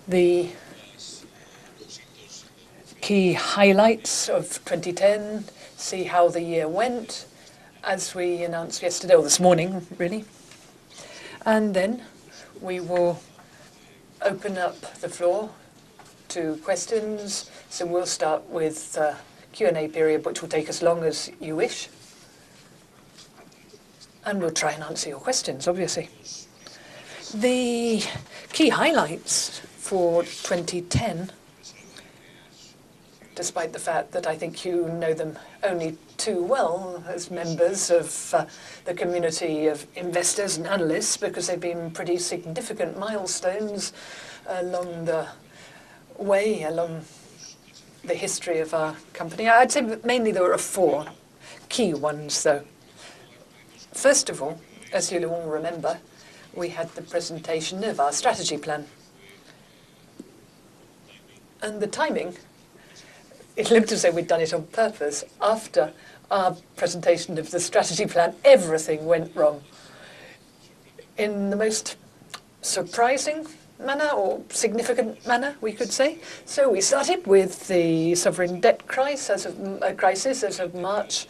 the key highlights of 2010, see how the year went, as we announced yesterday, or this morning, really. And then we will open up the floor to questions. So we'll start with the Q&A period, which will take as long as you wish. And we'll try and answer your questions, obviously. The key highlights for 2010, despite the fact that I think you know them only too well as members of the community of investors and analysts, because they've been pretty significant milestones along the way, along the history of our company. I'd say mainly there were 4 key ones, though. First of all, as you'll all remember, we had the presentation of our strategy plan. And the timing, it looked as though we'd done it on purpose. After our presentation of the strategy plan, everything went wrong in the most surprising manner, or significant manner, we could say. So we started with the sovereign debt crisis as of March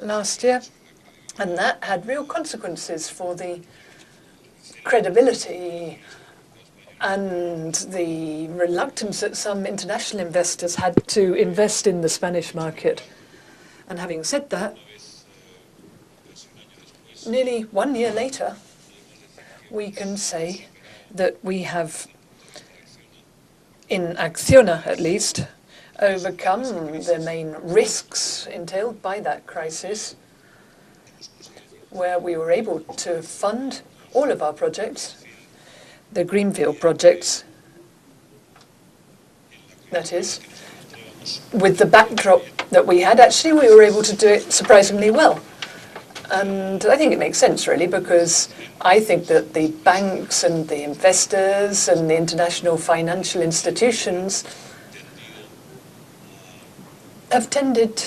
last year, and that had real consequences for the credibility and the reluctance that some international investors had to invest in the Spanish market. And having said that, nearly 1 year later, we can say that we have, in ACCIONA at least, overcome the main risks entailed by that crisis, where we were able to fund all of our projects, the Greenfield Projects, that is, with the backdrop that we had. Actually, we were able to do it surprisingly well. And I think it makes sense, really, because I think that the banks and the investors and the international financial institutions have tended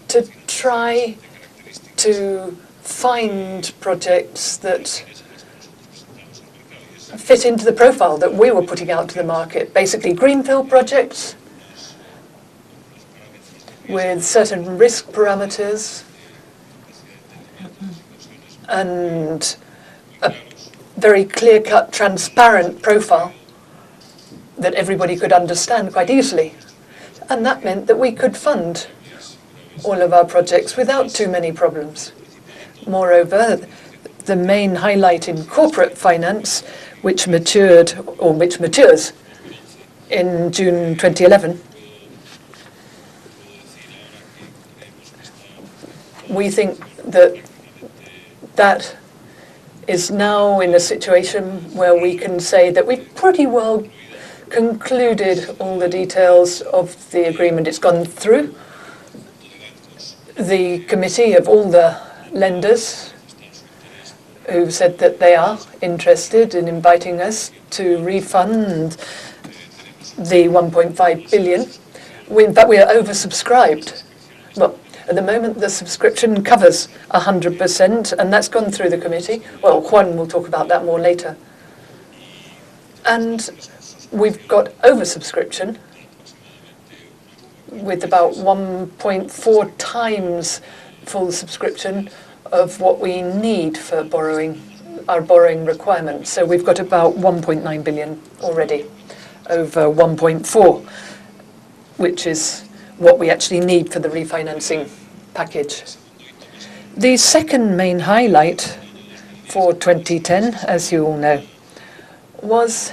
to try to find projects that fit into the profile that we were putting out to the market. Basically, greenfield projects with certain risk parameters and a very clear-cut, transparent profile that everybody could understand quite easily. And that meant that we could fund all of our projects without too many problems. Moreover, the main highlight in corporate finance, which matured, or which matures, in June 2011, we think that that is now in a situation where we can say that we've pretty well concluded all the details of the agreement. It's gone through the committee of all the lenders, who said that they are interested in inviting us to refund the 1.5 billion. In fact, we are oversubscribed. Well, at the moment, the subscription covers 100%, and that's gone through the committee. Well, Juan will talk about that more later. And we've got oversubscription with about 1.4 times full subscription of what we need for borrowing, our borrowing requirements. So we've got about 1.9 billion already, over 1.4, which is what we actually need for the refinancing package. The second main highlight for 2010, as you all know, was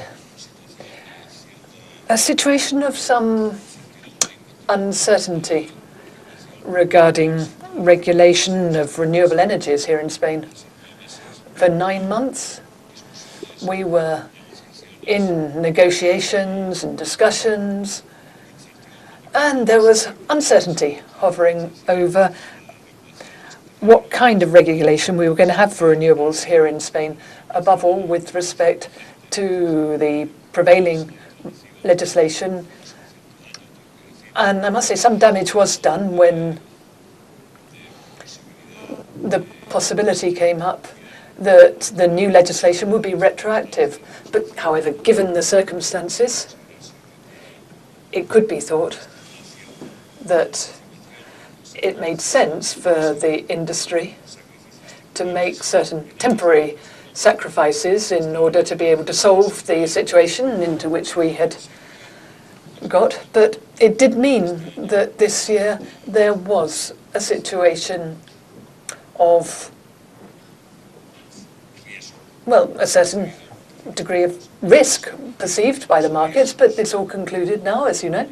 a situation of some uncertainty regarding regulation of renewable energies here in Spain. For 9 months, we were in negotiations and discussions, and there was uncertainty hovering over what kind of regulation we were going to have for renewables here in Spain, above all with respect to the prevailing legislation. And I must say some damage was done when the possibility came up that the new legislation would be retroactive. But however, given the circumstances, it could be thought that it made sense for the industry to make certain temporary sacrifices in order to be able to solve the situation into which we had got. But it did mean that this year there was a situation of, well, a certain degree of risk perceived by the markets, but it's all concluded now, as you know.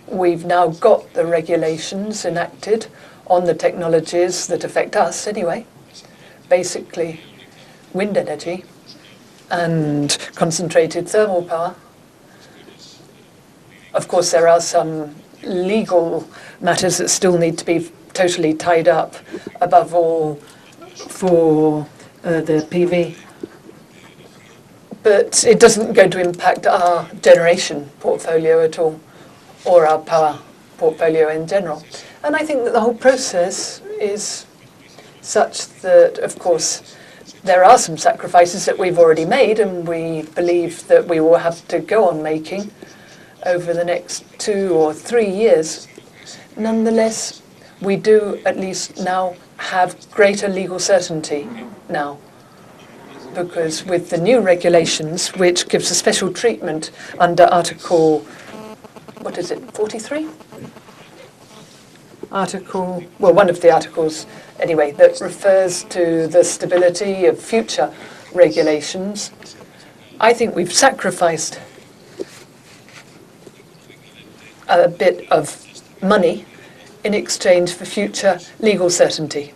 We've now got the regulations enacted on the technologies that affect us anyway. Basically, wind energy and concentrated thermal power. Of course, there are some legal matters that still need to be totally tied up, above all for the PV. But it doesn't going to impact our generation portfolio at all, or our power portfolio in general. And I think that the whole process is such that, of course, there are some sacrifices that we've already made, and we believe that we will have to go on making over the next 2 or 3 years. Nonetheless, we do at least now have greater legal certainty now, because with the new regulations, which gives a special treatment under Article, what is it, 43? Article, well, one of the articles, anyway, that refers to the stability of future regulations. I think we've sacrificed a bit of money in exchange for future legal certainty.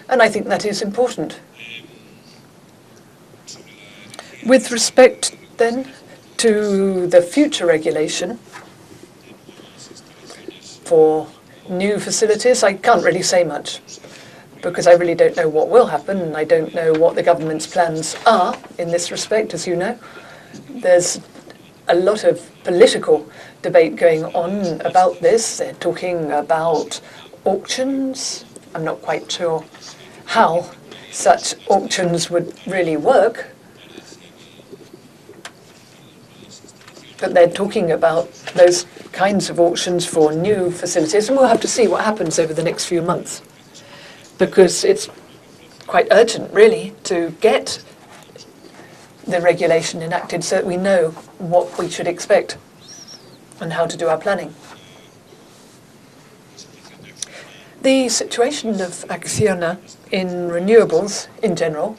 And I think that is important. With respect then to the future regulation for new facilities, I can't really say much, because I really don't know what will happen, and I don't know what the government's plans are in this respect, as you know. There's a lot of political debate going on about this. They're talking about auctions. I'm not quite sure how such auctions would really work, but they're talking about those kinds of auctions for new facilities, and we'll have to see what happens over the next few months, because it's quite urgent, really, to get the regulation enacted so that we know what we should expect and how to do our planning. The situation of ACCIONA in renewables in general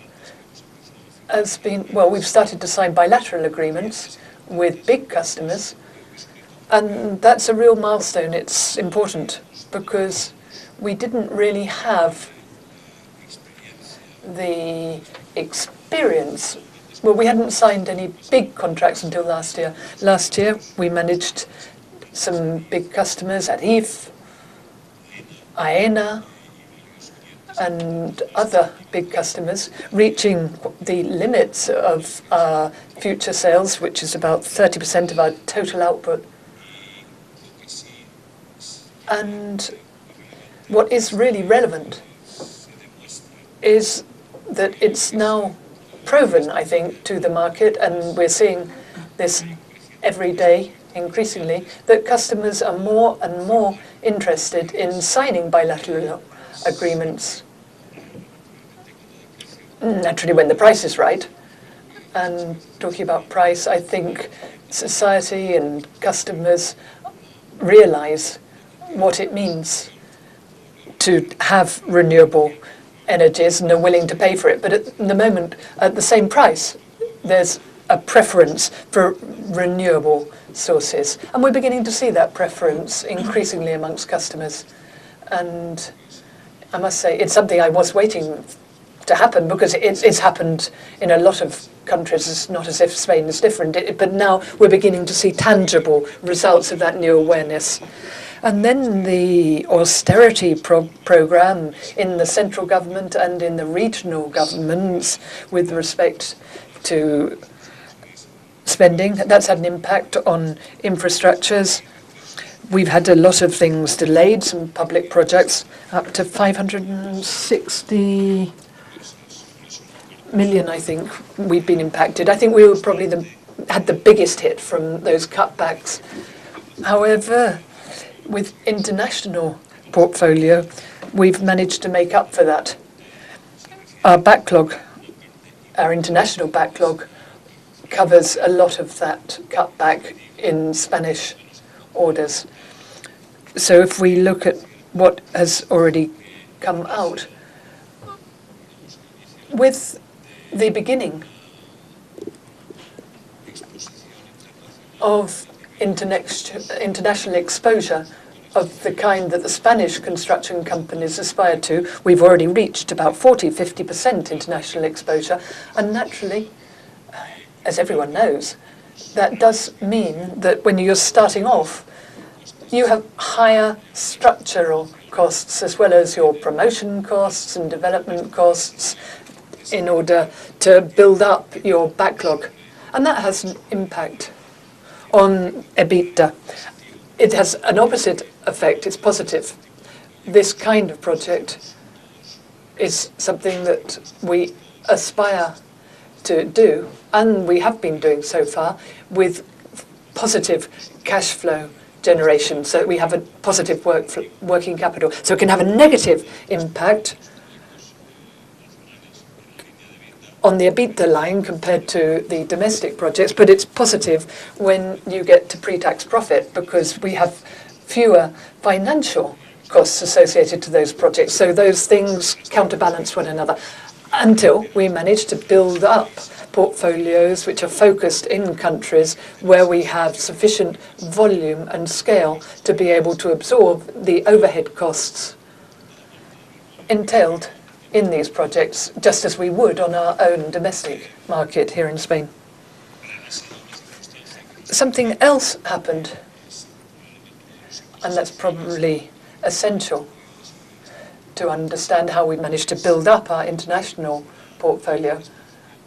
has been, well, we've started to sign bilateral agreements with big customers, and that's a real milestone. It's important because we didn't really have the experience. Well, we hadn't signed any big contracts until last year. Last year, we managed some big customers at IF, ACCIONA, and other big customers, reaching the limits of our future sales, which is about 30% of our total output. And what is really relevant is that it's now proven, I think, to the market, and we're seeing this every day increasingly, that customers are more and more interested in signing bilateral agreements. Naturally, when the price is right. And talking about price, I think society and customers realize what it means to have renewable energies and are willing to pay for it. But at the moment, at the same price, there's a preference for renewable sources. And we're beginning to see that preference increasingly amongst customers. And I must say, it's something I was waiting to happen, because it's happened in a lot of countries. It's not as if Spain is different, but now we're beginning to see tangible results of that new awareness. And then the austerity program in the central government and in the regional governments with respect to spending, that's had an impact on infrastructures. We've had a lot of things delayed, some public projects, up to 560 million, I think, we've been impacted. I think we were probably had the biggest hit from those cutbacks. However, with international portfolio, we've managed to make up for that. Our backlog, our international backlog, covers a lot of that cutback in Spanish orders. So if we look at what has already come out, with the beginning of international exposure of the kind that the Spanish construction companies aspire to, we've already reached about 40–50% international exposure. And naturally, as everyone knows, that does mean that when you're starting off, you have higher structural costs as well as your promotion costs and development costs in order to build up your backlog. And that has an impact on EBITDA. It has an opposite effect, it's positive. This kind of project is something that we aspire to do, and we have been doing so far, with positive cash flow generation. So we have a positive working capital. So it can have a negative impact on the EBITDA line compared to the domestic projects, but it's positive when you get to pre-tax profit because we have fewer financial costs associated to those projects. So those things counterbalance one another until we manage to build up portfolios which are focused in countries where we have sufficient volume and scale to be able to absorb the overhead costs entailed in these projects, just as we would on our own domestic market here in Spain. Something else happened, and that's probably essential to understand how we managed to build up our international portfolio,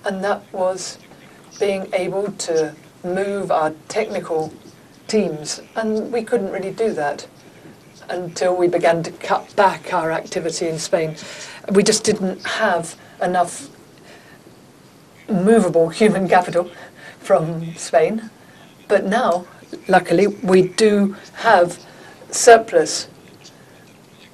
and that was being able to move our technical teams, and we couldn't really do that until we began to cut back our activity in Spain. We just didn't have enough movable human capital from Spain. But now, luckily, we do have surplus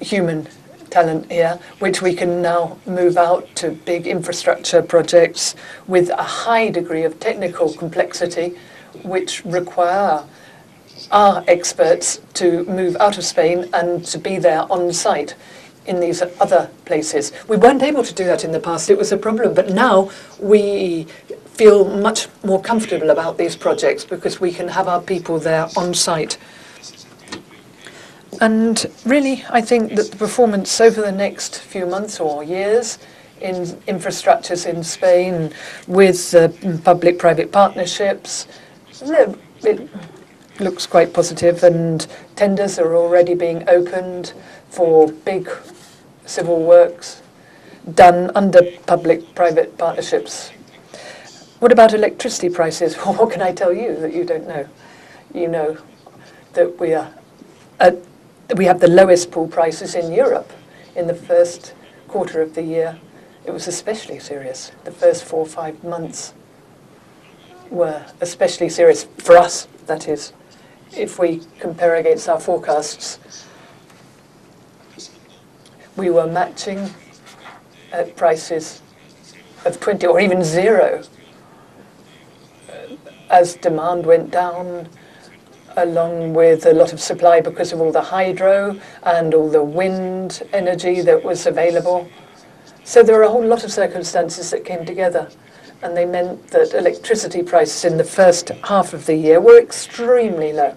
human talent here, which we can now move out to big infrastructure projects with a high degree of technical complexity, which require our experts to move out of Spain and to be there on site in these other places. We weren't able to do that in the past, it was a problem, but now we feel much more comfortable about these projects because we can have our people there on site. And really, I think that the performance over the next few months or years in infrastructures in Spain with public-private partnerships, it looks quite positive, and tenders are already being opened for big civil works done under public-private partnerships. What about electricity prices? Well, what can I tell you that you don't know? You know that we have the lowest pool prices in Europe in the first quarter of the year. It was especially serious. The first 4 or 5 months were especially serious for us, that is. If we compare against our forecasts, we were matching at prices of 20 or even 0 as demand went down, along with a lot of supply because of all the hydro and all the wind energy that was available. So there were a whole lot of circumstances that came together, and they meant that electricity prices in the first half of the year were extremely low.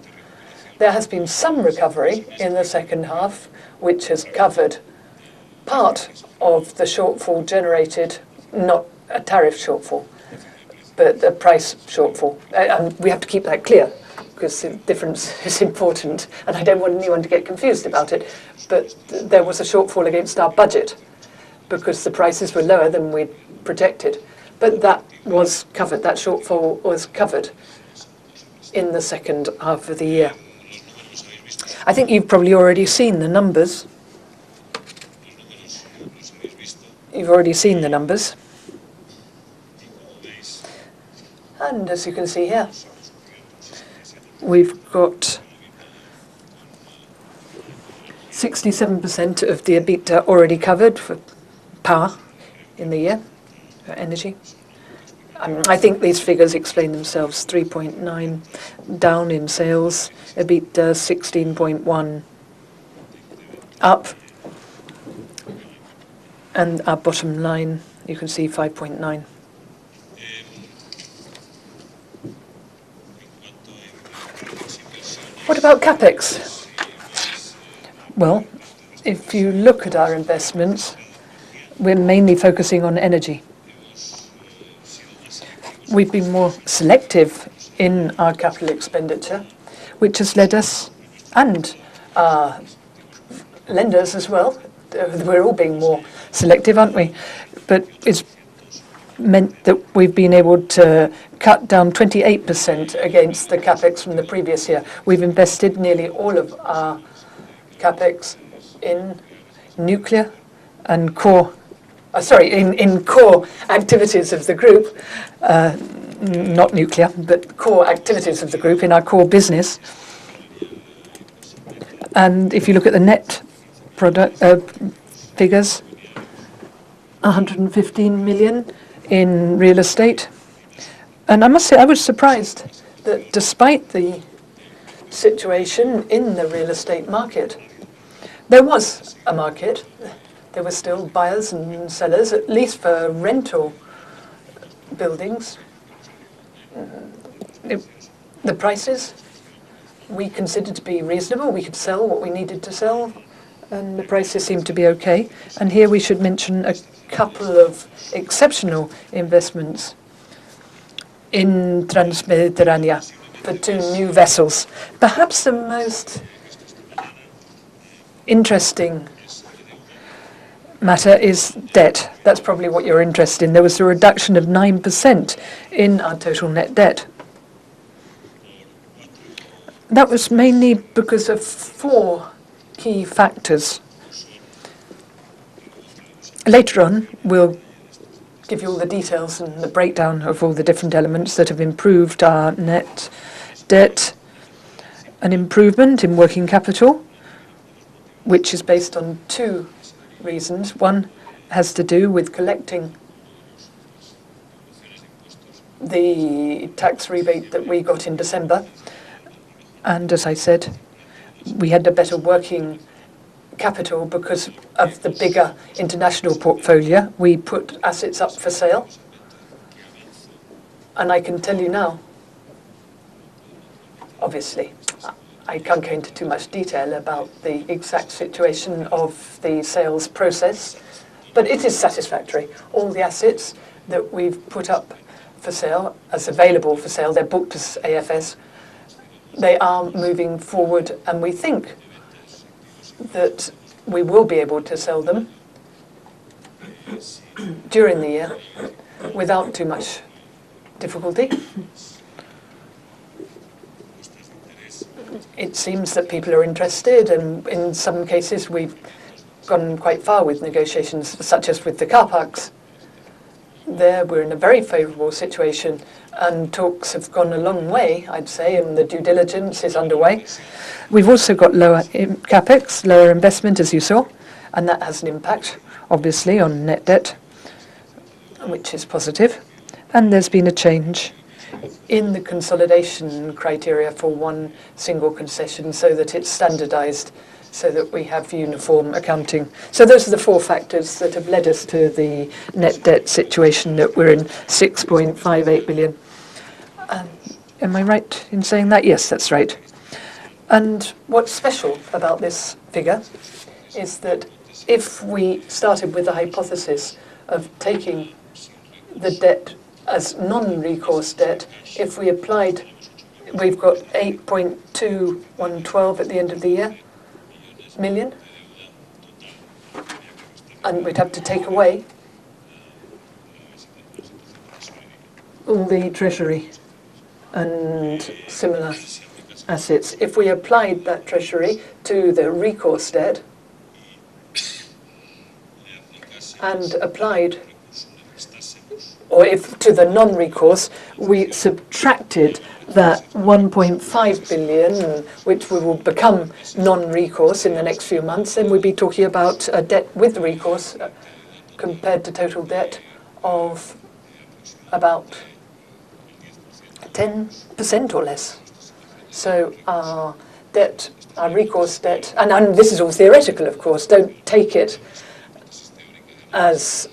There has been some recovery in the second half, which has covered part of the shortfall generated, not a tariff shortfall, but a price shortfall. And we have to keep that clear, because the difference is important, and I don't want anyone to get confused about it. But there was a shortfall against our budget, because the prices were lower than we'd projected. But that was covered, that shortfall was covered in the second half of the year. I think you've probably already seen the numbers. You've already seen the numbers. And as you can see here, we've got 67% of the EBITDA already covered for power in the year, for energy. I think these figures explain themselves. 3.9 down in sales, EBITDA 16.1 up, and our bottom line, you can see 5.9. What about CapEx? Well, if you look at our investments, we're mainly focusing on energy. We've been more selective in our capital expenditure, which has led us, and our lenders as well, we're all being more selective, aren't we? But it's meant that we've been able to cut down 28% against the CapEx from the previous year. We've invested nearly all of our CapEx in nuclear and core, in core activities of the group, not nuclear, but core activities of the group in our core business. And if you look at the net product figures, 115 million in real estate. And I must say, I was surprised that despite the situation in the real estate market, there was a market. There were still buyers and sellers, at least for rental buildings. The prices we considered to be reasonable. We could sell what we needed to sell, and the prices seemed to be okay. And here we should mention a couple of exceptional investments in Transmediterranea for 2 new vessels. Perhaps the most interesting matter is debt. That's probably what you're interested in. There was a reduction of 9% in our total net debt. That was mainly because of 4 key factors. Later on, we'll give you all the details and the breakdown of all the different elements that have improved our net debt. An improvement in working capital, which is based on 2 reasons. One has to do with collecting the tax rebate that we got in December. And as I said, we had a better working capital because of the bigger international portfolio. We put assets up for sale. And I can tell you now, obviously, I can't go into too much detail about the exact situation of the sales process, but it is satisfactory. All the assets that we've put up for sale, as available for sale, they're booked as AFS, they are moving forward, and we think that we will be able to sell them during the year without too much difficulty. It seems that people are interested, and in some cases we've gone quite far with negotiations, such as with the car parks. There we're in a very favourable situation, and talks have gone a long way, I'd say, and the due diligence is underway. We've also got lower capex, lower investment, as you saw, and that has an impact, obviously, on net debt, which is positive. And there's been a change in the consolidation criteria for one single concession so that it's standardized, so that we have uniform accounting. So those are the 4 factors that have led us to the net debt situation that we're in, 6.58 billion. Am I right in saying that? Yes, that's right. And what's special about this figure is that if we started with the hypothesis of taking the debt as non-recourse debt, if we applied, we've got 8.2112 at the end of the year, million, and we'd have to take away all the treasury and similar assets. If we applied that treasury to the recourse debt and applied or if to the non-recourse, we subtracted that 1.5 billion, which will become non-recourse in the next few months, then we'd be talking about a debt with recourse compared to total debt of about 10% or less. So our debt, our recourse debt, and this is all theoretical, of course, don't take it as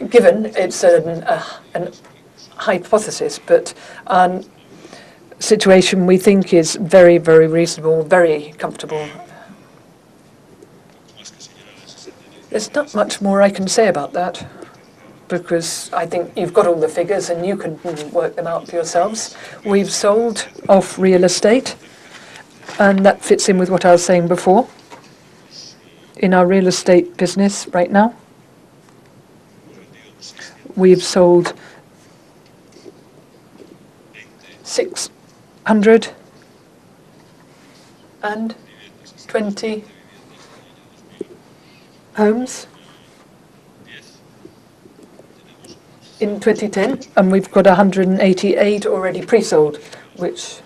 given, it's an hypothesis, but situation we think is very, very reasonable, very comfortable. There's not much more I can say about that, because I think you've got all the figures and you can work them out for yourselves. We've sold off real estate, and that fits in with what I was saying before. In our real estate business right now, we've sold 620 homes in 2010, and we've got 188 already pre-sold, which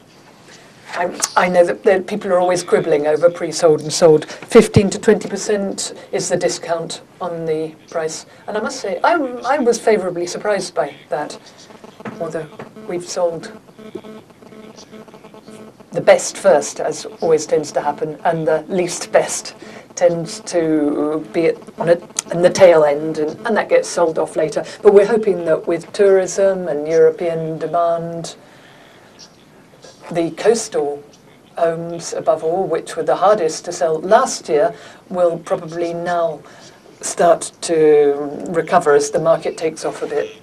I know that people are always quibbling over pre-sold and sold. 15 to 20% is the discount on the price. And I must say, I was favourably surprised by that, although we've sold the best first, as always tends to happen, and the least best tends to be on the tail end, and that gets sold off later. But we're hoping that with tourism and European demand, the coastal homes, above all, which were the hardest to sell last year, will probably now start to recover as the market takes off a bit.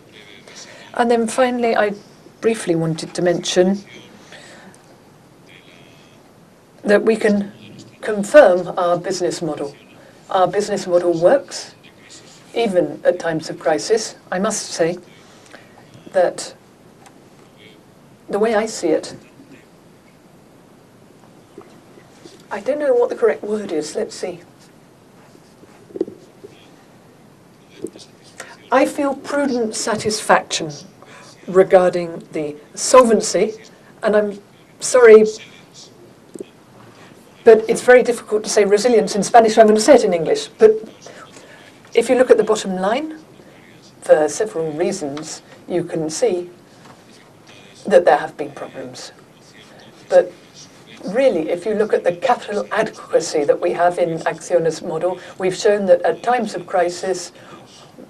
And then finally, I briefly wanted to mention that we can confirm our business model. Our business model works, even at times of crisis. I must say that the way I see it, I don't know what the correct word is. Let's see. I feel prudent satisfaction regarding the solvency, and I'm sorry, but it's very difficult to say resilience in Spanish, so I'm going to say it in English. But if you look at the bottom line, for several reasons, you can see that there have been problems. But really, if you look at the capital adequacy that we have in Acciona's model, we've shown that at times of crisis,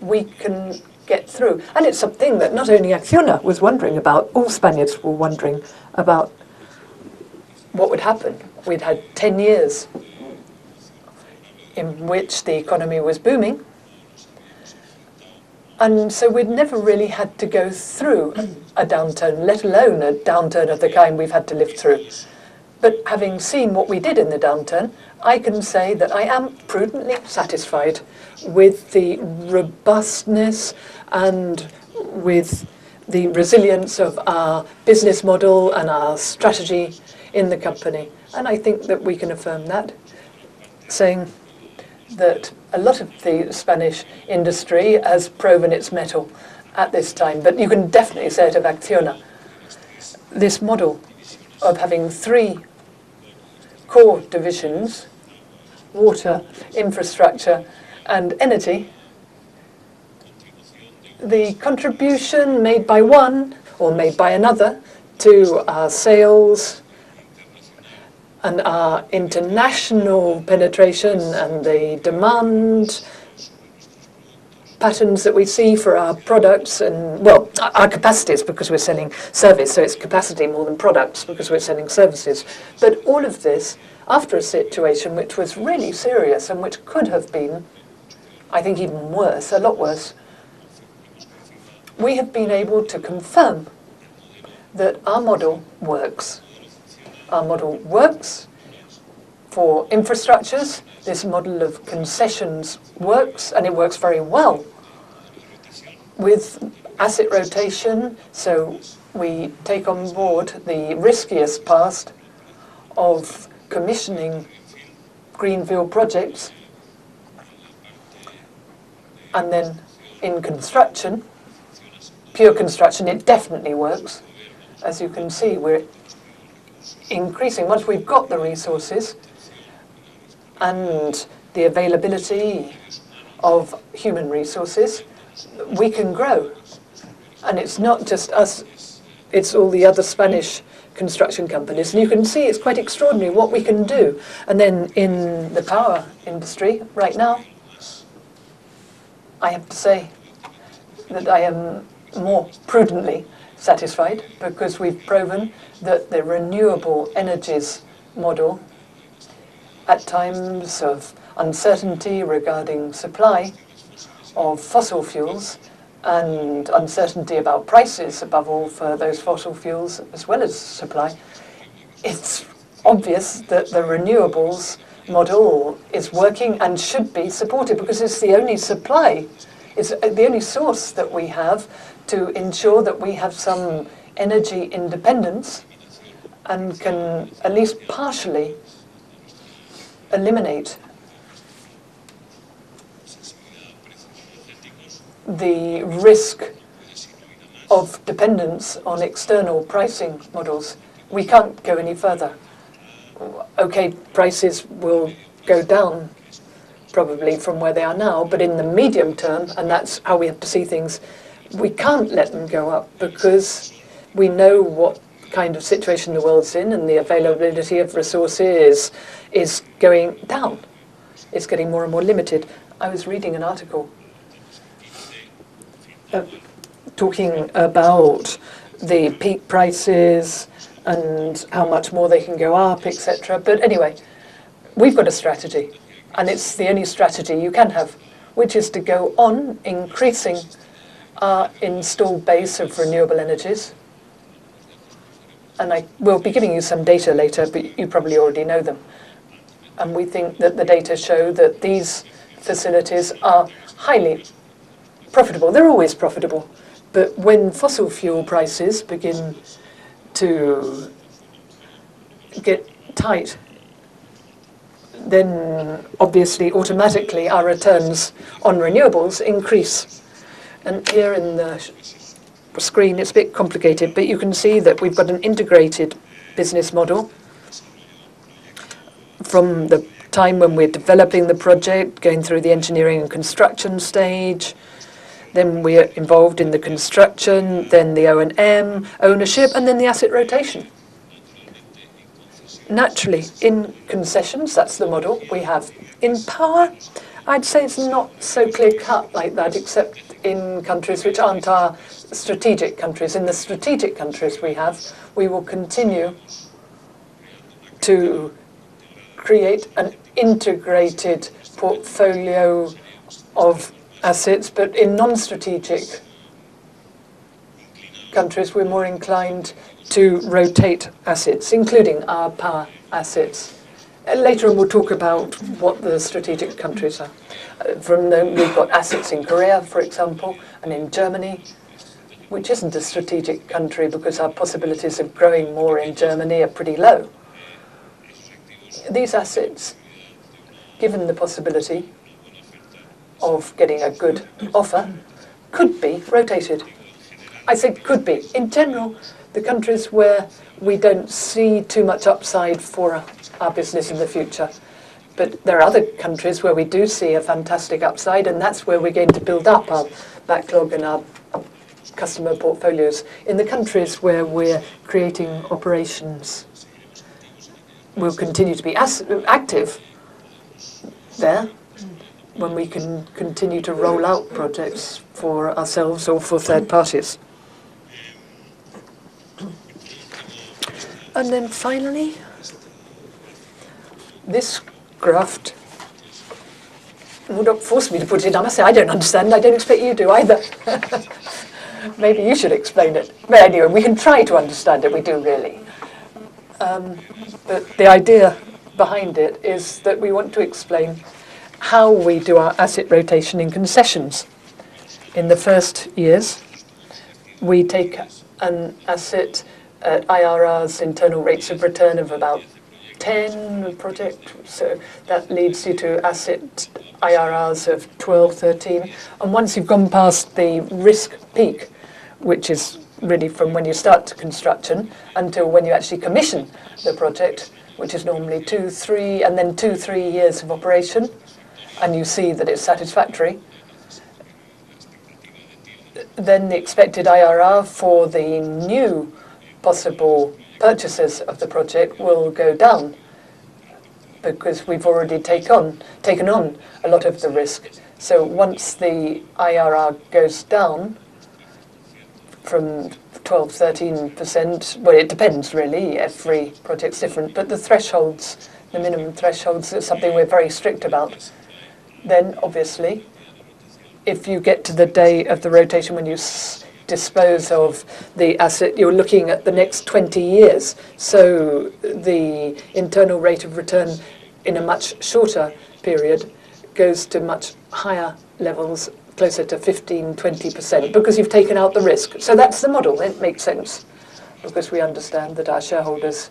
we can get through. And it's something that not only Acciona was wondering about, all Spaniards were wondering about what would happen. We'd had 10 years in which the economy was booming, and so we'd never really had to go through a downturn, let alone a downturn of the kind we've had to live through. But having seen what we did in the downturn, I can say that I am prudently satisfied with the robustness and with the resilience of our business model and our strategy in the company. And I think that we can affirm that, saying that a lot of the Spanish industry has proven its mettle at this time. But you can definitely say it of Acciona. This model of having three core divisions, water, infrastructure, and energy, the contribution made by one or made by another to our sales and our international penetration and the demand patterns that we see for our products and, well, our capacities, because we're selling service, so it's capacity more than products because we're selling services. But all of this, after a situation which was really serious and which could have been, I think, even worse, a lot worse, we have been able to confirm that our model works. Our model works for infrastructures. This model of concessions works, and it works very well with asset rotation. So we take on board the riskiest part of commissioning Greenfield Projects, and then in construction, pure construction, it definitely works. As you can see, we're increasing. Once we've got the resources and the availability of human resources, we can grow. And it's not just us, it's all the other Spanish construction companies. And you can see it's quite extraordinary what we can do. And then in the power industry right now, I have to say that I am more prudently satisfied because we've proven that the renewable energies model, at times of uncertainty regarding supply of fossil fuels and uncertainty about prices, above all for those fossil fuels as well as supply, it's obvious that the renewables model is working and should be supported because it's the only supply, it's the only source that we have to ensure that we have some energy independence and can at least partially eliminate the risk of dependence on external pricing models. We can't go any further. Okay, prices will go down probably from where they are now, but in the medium term, and that's how we have to see things, we can't let them go up because we know what kind of situation the world's in and the availability of resources is going down. It's getting more and more limited. I was reading an article talking about the peak prices and how much more they can go up, etc. But anyway, we've got a strategy, and it's the only strategy you can have, which is to go on increasing our installed base of renewable energies. And I will be giving you some data later, but you probably already know them. And we think that the data show that these facilities are highly profitable. They're always profitable. But when fossil fuel prices begin to get tight, then obviously automatically our returns on renewables increase. And here in the screen it's a bit complicated, but you can see that we've got an integrated business model from the time when we're developing the project, going through the engineering and construction stage. Then we're involved in the construction, then the O&M, ownership, and then the asset rotation. Naturally, in concessions, that's the model we have. In power, I'd say it's not so clear-cut like that, except in countries which aren't our strategic countries. In the strategic countries we will continue to create an integrated portfolio of assets, but in non-strategic countries we're more inclined to rotate assets, including our power assets. Later on we'll talk about what the strategic countries are. From them we've got assets in Korea, for example, and in Germany, which isn't a strategic country because our possibilities of growing more in Germany are pretty low. These assets, given the possibility of getting a good offer, could be rotated. I say could be. In general, the countries where we don't see too much upside for our business in the future. But there are other countries where we do see a fantastic upside, and that's where we're going to build up our backlog and our customer portfolios. In the countries where we're creating operations, we'll continue to be active there when we can continue to roll out projects for ourselves or for third parties. And then finally, this graph, well, don't force me to put it on. I say I don't understand. I don't expect you to either. Maybe you should explain it. But anyway, we can try to understand it. We do really. But the idea behind it is that we want to explain how we do our asset rotation in concessions. In the first years, we take an asset at IRRs, internal rates of return of about 10 project, so that leads you to asset IRRs of 12, 13. And once you've gone past the risk peak, which is really from when you start construction until when you actually commission the project, which is normally 2-3 and then 2-3 years of operation, and you see that it's satisfactory, then the expected IRR for the new possible purchasers of the project will go down, because we've already taken on a lot of the risk. So once the IRR goes down from 12-13%, well, it depends really, every project's different, but the thresholds, the minimum thresholds, is something we're very strict about. Then obviously, if you get to the day of the rotation when you dispose of the asset, you're looking at the next 20 years. So the internal rate of return in a much shorter period goes to much higher levels, closer to 15-20%, because you've taken out the risk. So that's the model. It makes sense, because we understand that our shareholders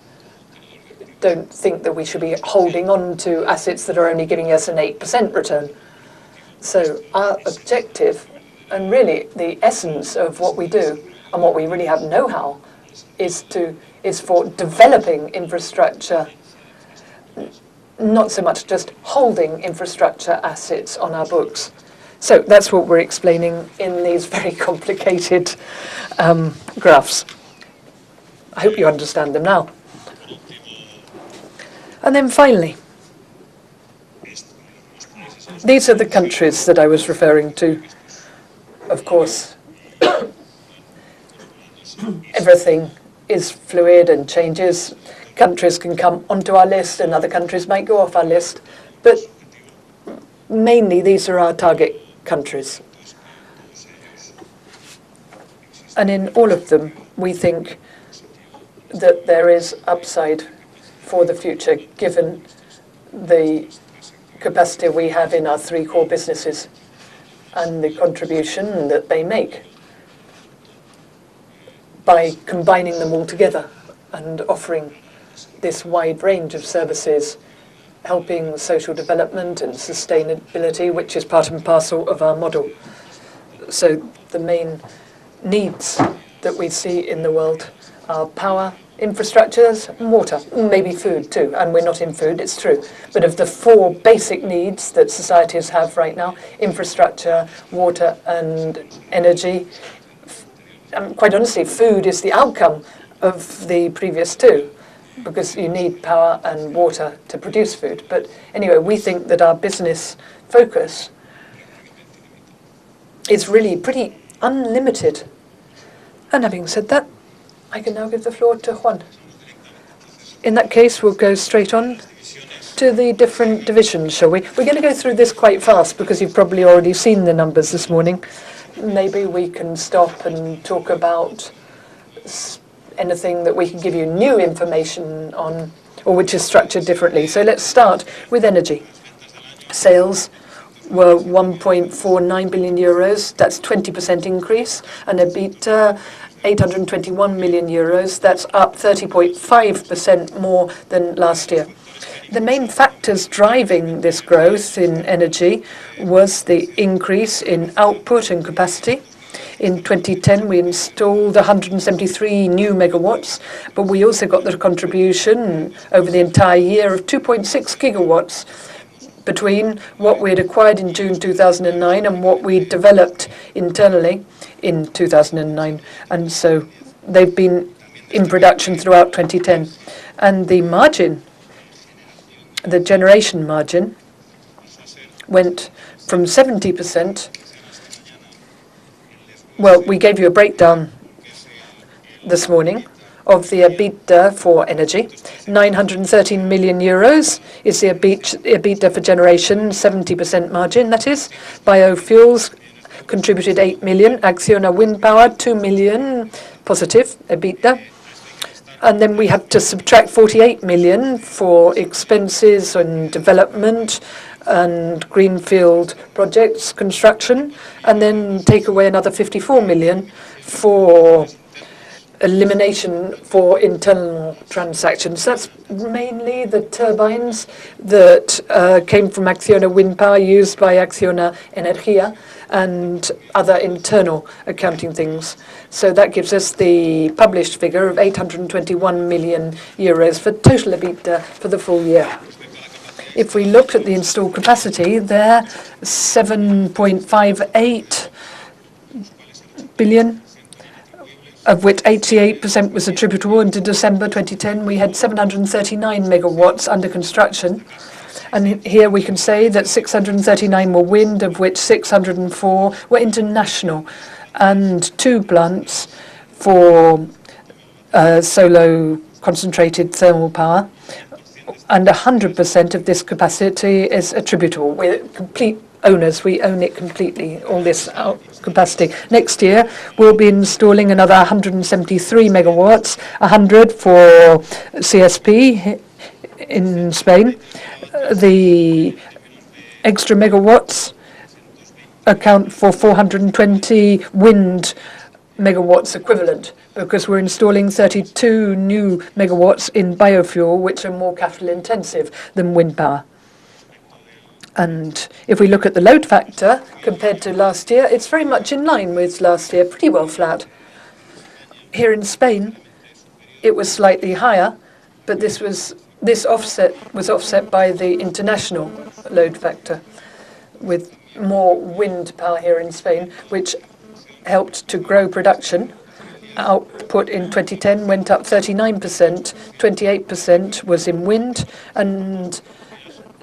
don't think that we should be holding on to assets that are only giving us an 8% return. So our objective, and really the essence of what we do and what we really have know-how, is for developing infrastructure, not so much just holding infrastructure assets on our books. So that's what we're explaining in these very complicated graphs. I hope you understand them now. And then finally, these are the countries that I was referring to. Of course, everything is fluid and changes. Countries can come onto our list and other countries might go off our list. But mainly these are our target countries. And in all of them, we think that there is upside for the future, given the capacity we have in our 3 core businesses and the contribution that they make by combining them all together and offering this wide range of services, helping social development and sustainability, which is part and parcel of our model. So the main needs that we see in the world are power, infrastructures, and water, maybe food too. And we're not in food, it's true. But of the 4 basic needs that societies have right now, infrastructure, water, and energy, quite honestly, food is the outcome of the previous 2, because you need power and water to produce food. But anyway, we think that our business focus is really pretty unlimited. And having said that, I can now give the floor to Juan. In that case, we'll go straight on to the different divisions, shall we? We're going to go through this quite fast because you've probably already seen the numbers this morning. Maybe we can stop and talk about anything that we can give you new information on, or which is structured differently. So let's start with energy. Sales were 1.49 billion euros. That's 20% increase, and EBITDA 821 million euros. That's up 30.5% more than last year. The main factors driving this growth in energy was the increase in output and capacity. In 2010, we installed 173 new megawatts, but we also got the contribution over the entire year of 2.6 gigawatts between what we had acquired in June 2009 and what we developed internally in 2009. And so they've been in production throughout 2010. And the margin, the generation margin, went from 70%. Well, we gave you a breakdown this morning of the EBITDA for energy. 913 million euros is the EBITDA for generation, 70% margin, that is. Biofuels contributed 8 million. ACCIONA wind power, 2 million positive EBITDA. And then we had to subtract 48 million for expenses and development and Greenfield Projects construction, and then take away another 54 million for elimination for internal transactions. That's mainly the turbines that came from ACCIONA wind power used by ACCIONA Energía and other internal accounting things. So that gives us the published figure of 821 million euros for total EBITDA for the full year. If we look at the installed capacity, there 7.58 billion, of which 88% was attributable. And in December 2010, we had 739 megawatts under construction. And here we can say that 639 were wind, of which 604 were international, and 2 plants for solo concentrated thermal power. And 100% of this capacity is attributable. We're complete owners. We own it completely, all this capacity. Next year, we'll be installing another 173 megawatts, 100 for CSP in Spain. The extra megawatts account for 420 wind megawatts equivalent, because we're installing 32 new megawatts in biofuel, which are more capital intensive than wind power. And if we look at the load factor compared to last year, it's very much in line with last year, pretty well flat. Here in Spain, it was slightly higher, but this offset was offset by the international load factor, with more wind power here in Spain, which helped to grow production. Output in 2010 went up 39%, 28% was in wind, and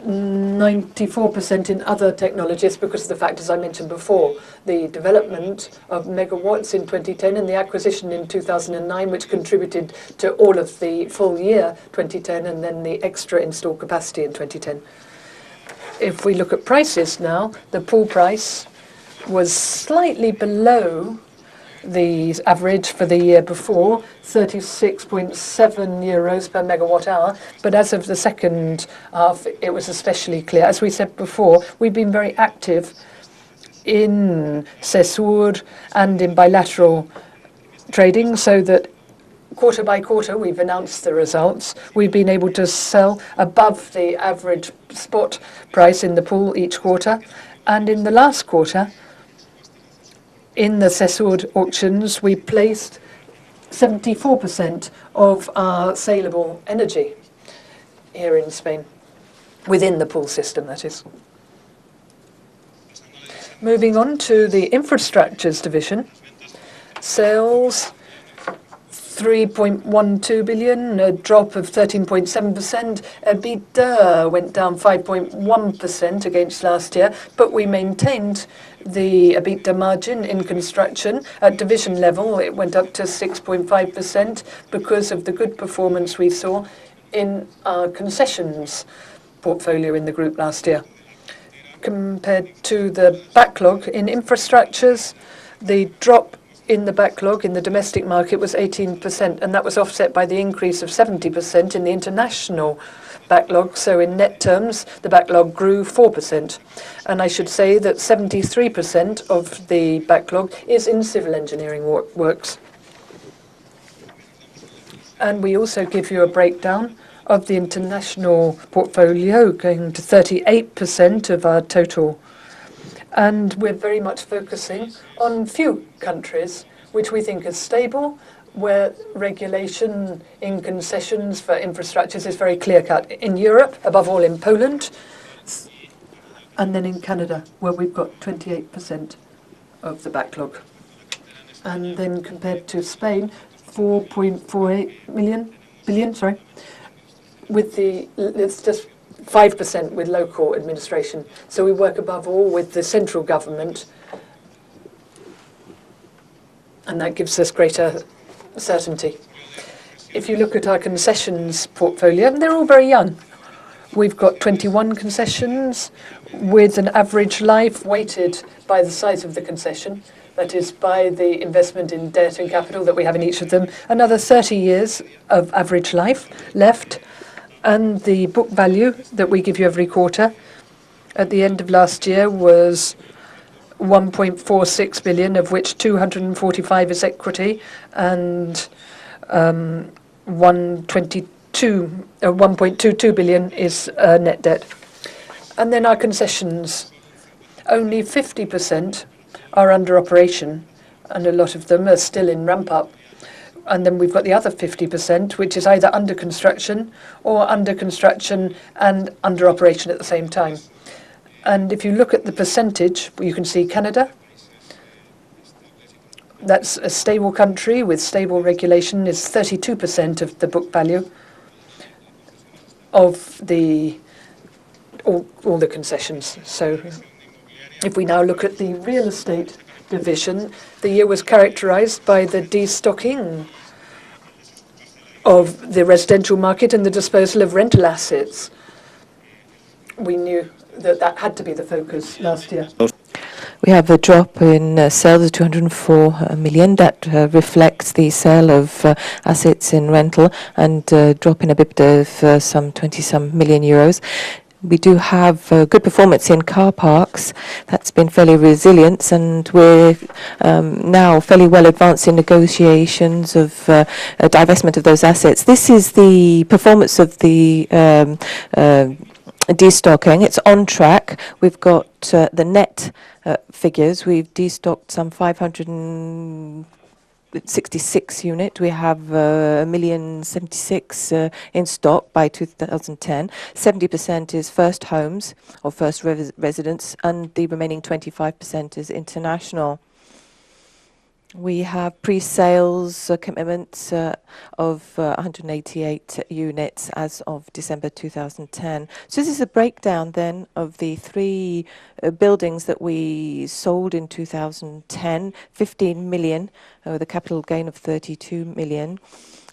94% in other technologies, because of the factors I mentioned before. The development of megawatts in 2010 and the acquisition in 2009, which contributed to all of the full year 2010, and then the extra installed capacity in 2010. If we look at prices now, the pool price was slightly below the average for the year before, 36.7 euros per megawatt hour. But as of the second half, it was especially clear. As we said before, we've been very active in CESUR and in bilateral trading, so that quarter by quarter, we've announced the results. We've been able to sell above the average spot price in the pool each quarter. And in the last quarter, in the CESUR auctions, we placed 74% of our saleable energy here in Spain, within the pool system, that is. Moving on to the infrastructures division, sales 3.12 billion, a drop of 13.7%. EBITDA went down 5.1% against last year, but we maintained the EBITDA margin in construction. At division level, it went up to 6.5% because of the good performance we saw in our concessions portfolio in the group last year. Compared to the backlog in infrastructures, the drop in the backlog in the domestic market was 18%, and that was offset by the increase of 70% in the international backlog. So in net terms, the backlog grew 4%. And I should say that 73% of the backlog is in civil engineering works. And we also give you a breakdown of the international portfolio, going to 38% of our total. And we're very much focusing on few countries which we think are stable, where regulation in concessions for infrastructures is very clear-cut. In Europe, above all in Poland, and then in Canada, where we've got 28% of the backlog. And then compared to Spain, 4.48 billion, with it's just 5% with local administration. So we work above all with the central government, and that gives us greater certainty. If you look at our concessions portfolio, they're all very young. We've got 21 concessions with an average life weighted by the size of the concession, that is by the investment in debt and capital that we have in each of them. Another 30 years of average life left. And the book value that we give you every quarter at the end of last year was 1.46 billion, of which 245 is equity, and 1.22 billion is net debt. And then our concessions, only 50% are under operation, and a lot of them are still in ramp-up. And then we've got the other 50%, which is either under construction and under operation at the same time. And if you look at the percentage, you can see Canada. That's a stable country with stable regulation, is 32% of the book value of all the concessions. So if we now look at the real estate division, the year was characterized by the destocking of the residential market and the disposal of rental assets. We knew that that had to be the focus last year. We have a drop in sales of 204 million. That reflects the sale of assets in rental and drop in EBITDA of some 20-some million euros. We do have good performance in car parks. That's been fairly resilient, and we're now fairly well advanced in negotiations of divestment of those assets. This is the performance of the destocking. It's on track. We've got the net figures. We've destocked some 566 units. We have 1,076,000 in stock by 2010. 70% is first homes or first residents, and the remaining 25% is international. We have pre-sales commitments of 188 units as of December 2010. So this is a breakdown then of the three buildings that we sold in 2010. 15 million, with a capital gain of 32 million,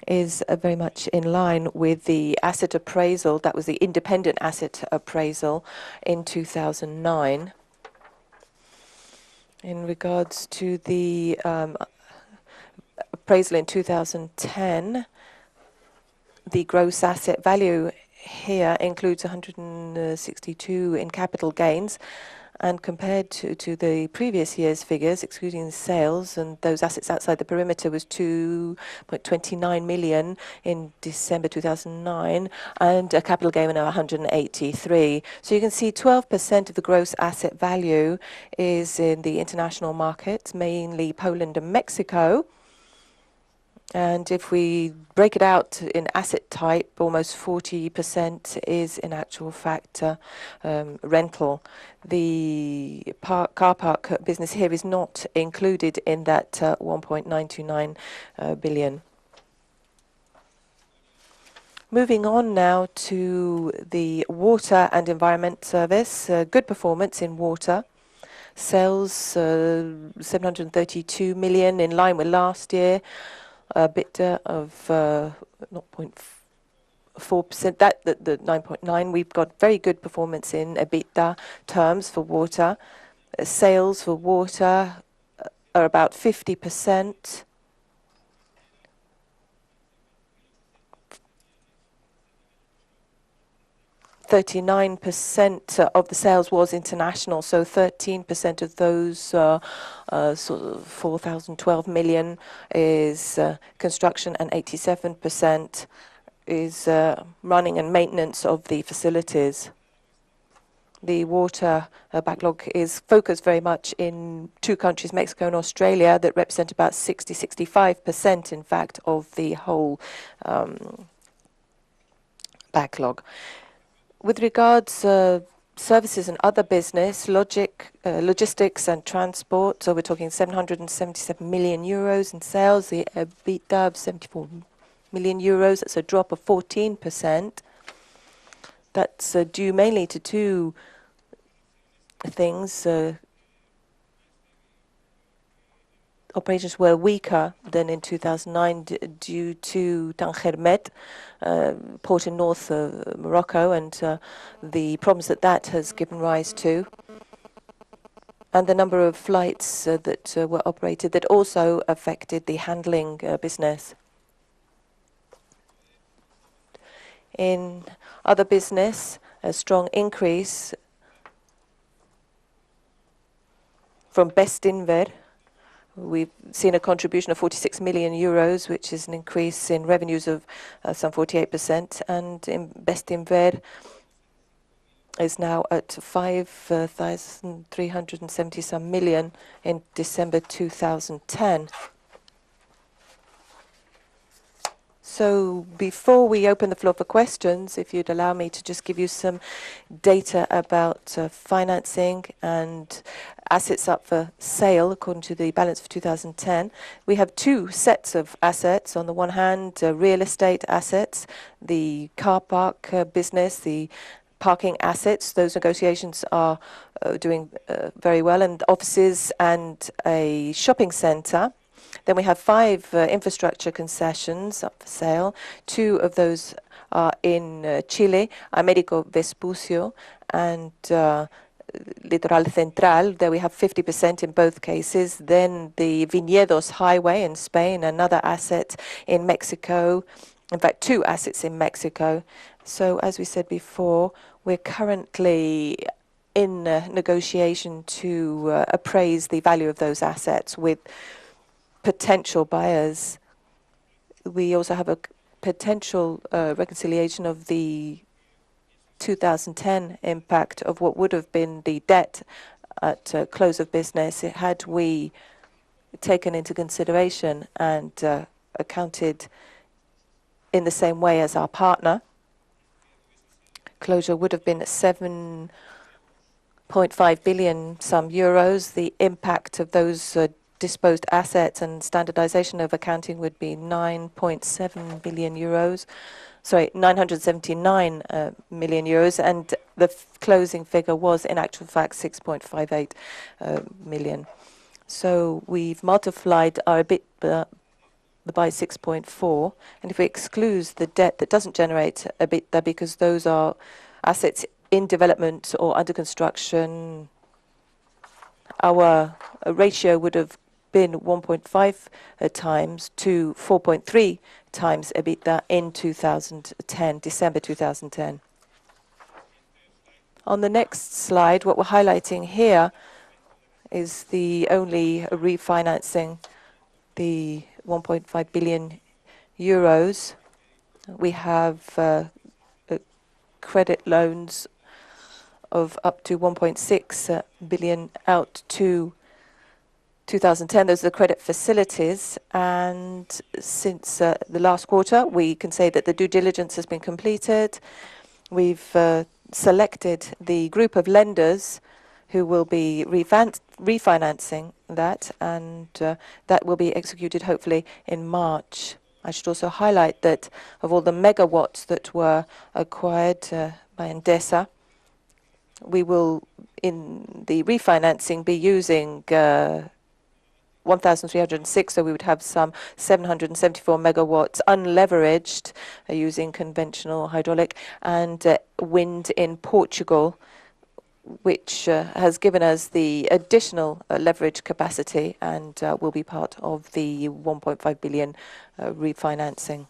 is very much in line with the asset appraisal. That was the independent asset appraisal in 2009. In regards to the appraisal in 2010, the gross asset value here includes 162 in capital gains, and compared to the previous year's figures, excluding the sales and those assets outside the perimeter, was 2.29 million in December 2009, and a capital gain of 183. So you can see 12% of the gross asset value is in the international markets, mainly Poland and Mexico. And if we break it out in asset type, almost 40% is in actual fact rental. The car park business here is not included in that 1.929 billion. Moving on now to the water and environment service. Good performance in water. Sales 732 million, in line with last year. EBITDA of 0.4%. The 9.9. We've got very good performance in EBITDA terms for water. Sales for water are about 50%. 39% of the sales was international, so 13% of those sort of 4,012 million is construction, and 87% is running and maintenance of the facilities. The water backlog is focused very much in two countries, Mexico and Australia, that represent about 65%, in fact, of the whole backlog. With regards services and other business, logistics and transport, so we're talking 777 million euros in sales, the EBITDA of 74 million euros. That's a drop of 14%. That's due mainly to two things. Operations were weaker than in 2009 due to Tangermet, port in north Morocco, and the problems that has given rise to, and the number of flights that were operated that also affected the handling business. In other business, a strong increase From Bestinver, we've seen a contribution of 46 million euros, which is an increase in revenues of some 48%, and Bestinver is now at 5,370 some million in December 2010. So before we open the floor for questions, if you'd allow me to just give you some data about financing and assets up for sale according to the balance for 2010. We have two sets of assets. On the one hand, real estate assets, the car park business, the parking assets. Those negotiations are doing very well, and offices and a shopping centre. Then we have 5 infrastructure concessions up for sale. 2 of those are in Chile, Américo Vespucio and Litoral Central. There we have 50% in both cases. Then the Viñedos Highway in Spain, another asset in Mexico. In fact, 2 assets in Mexico. So as we said before, we're currently in negotiation to appraise the value of those assets with potential buyers. We also have a potential reconciliation of the 2010 impact of what would have been the debt at close of business had we taken into consideration and accounted in the same way as our partner. Closure would have been 7.5 billion some euros. The impact of those disposed assets and standardization of accounting would be 9.7 billion euros. Sorry, 979 million euros, and the closing figure was in actual fact 6.58 million. So we've multiplied our EBITDA by 6.4, and if we exclude the debt that doesn't generate EBITDA because those are assets in development or under construction, our ratio would have been 1.5 times to 4.3 times EBITDA in 2010, December 2010. On the next slide, what we're highlighting here is the only refinancing, the 1.5 billion euros. We have credit loans of up to 1.6 billion out to 2010. Those are the credit facilities, and since the last quarter, we can say that the due diligence has been completed. We've selected the group of lenders who will be refinancing that, and that will be executed hopefully in March. I should also highlight that of all the megawatts that were acquired by Endesa, we will, in the refinancing, be using 1,306, so we would have some 774 megawatts unleveraged using conventional hydraulic and wind in Portugal, which has given us the additional leverage capacity and will be part of the 1.5 billion refinancing.